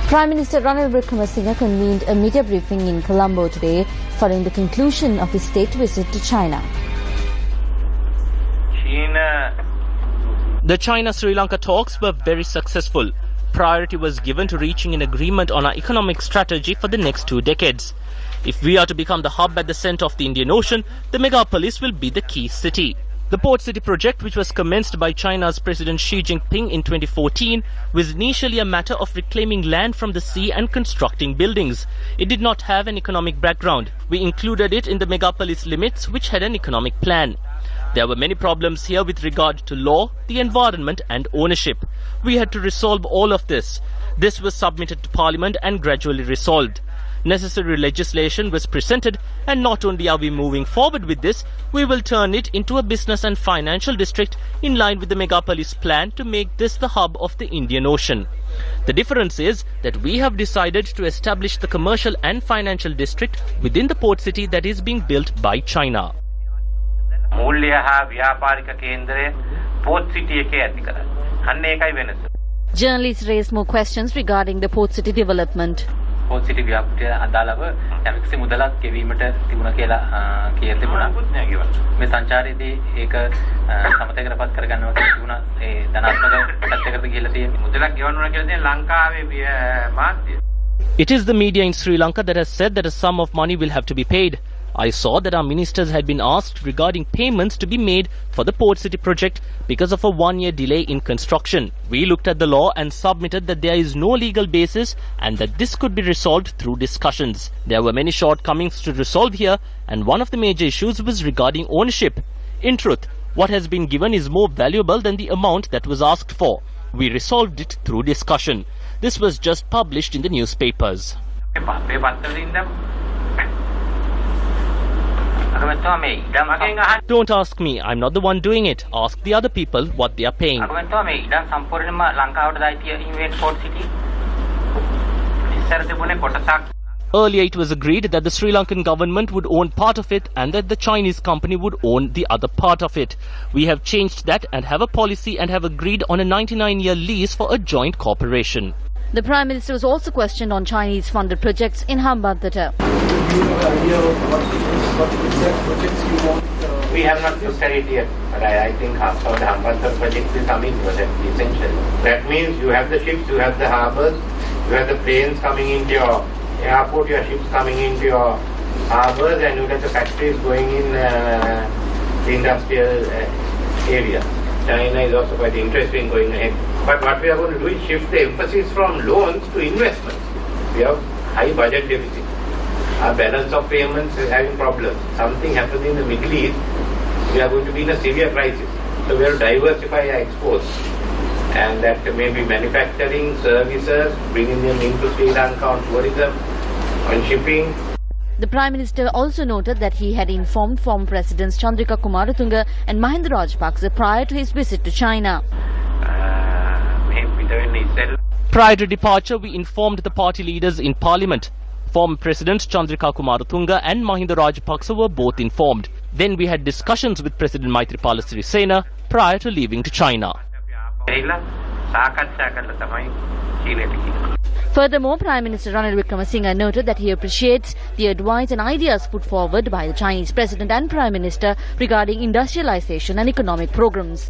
Prime Minister Ranil Wickremesinghe convened a media briefing in Colombo today following the conclusion of his state visit to China. The China-Sri Lanka talks were very successful. Priority was given to reaching an agreement on our economic strategy for the next 2 decades. If we are to become the hub at the center of the Indian Ocean, the megapolis will be the key city. The Port City project, which was commenced by China's President Xi Jinping in 2014, was initially a matter of reclaiming land from the sea and constructing buildings. It did not have an economic background. We included it in the megapolis limits, which had an economic plan. There were many problems here with regard to law, the environment and ownership. We had to resolve all of this. This was submitted to Parliament and gradually resolved. Necessary legislation was presented, and not only are we moving forward with this, we will turn it into a business and financial district in line with the megapolis plan to make this the hub of the Indian Ocean. The difference is that we have decided to establish the commercial and financial district within the port city that is being built by China. Journalists raised more questions regarding the port city development. Port City ව්‍යාපෘතිය අදාළව යම්කිසි මුදලක් ගෙවීමට තිබුණා කියලා කියලා තිබුණා. මේ සංචාරයේදී ඒක සමතේකටපත් කරගන්නවා කියලා තිබුණා. ඒ ධනාත්මක පැත්තකට ගිහිල්ලා තියෙන්නේ මුදලක් ගෙවන්නුනා කියලා තියෙන ලංකාවේ මාධ්‍ය. It is the media in Sri Lanka that has said that a sum of money will have to be paid. I saw that our ministers had been asked regarding payments to be made for the Port City project because of a 1-year delay in construction. We looked at the law and submitted that there is no legal basis and that this could be resolved through discussions. There were many shortcomings to resolve here, and one of the major issues was regarding ownership. In truth, what has been given is more valuable than the amount that was asked for. We resolved it through discussion. This was just published in the newspapers. Don't ask me, I'm not the one doing it. Ask the other people what they are paying. Earlier it was agreed that the Sri Lankan government would own part of it and that the Chinese company would own the other part of it. We have changed that and have a policy and have agreed on a 99-year lease for a joint corporation. The Prime Minister was also questioned on Chinese-funded projects in Hambantota. We have not looked at it yet, but I think some of the Hambantota project is coming essential. That means you have the ships, you have the harbours, you have the planes coming into your airport, your ships coming into your harbours, and you have the factories going in the industrial area. China is also quite interested in going ahead. But what we are going to do is shift the emphasis from loans to investments. We have high budget deficit. Our balance of payments is having problems. Something happens in the Middle East, we are going to be in a severe crisis. So we have to diversify our exports. And that may be manufacturing, services, bringing them into Sri Lanka on tourism, on shipping. The Prime Minister also noted that he had informed former Presidents Chandrika Kumaratunga and Mahinda Rajapaksa prior to his visit to China. Prior to departure, we informed the party leaders in Parliament. Former Presidents Chandrika Kumaratunga and Mahinda Rajapaksa were both informed. Then we had discussions with President Maithripala Sirisena prior to leaving to China. Furthermore, Prime Minister Ranil Wickremesinghe noted that he appreciates the advice and ideas put forward by the Chinese President and Prime Minister regarding industrialization and economic programs.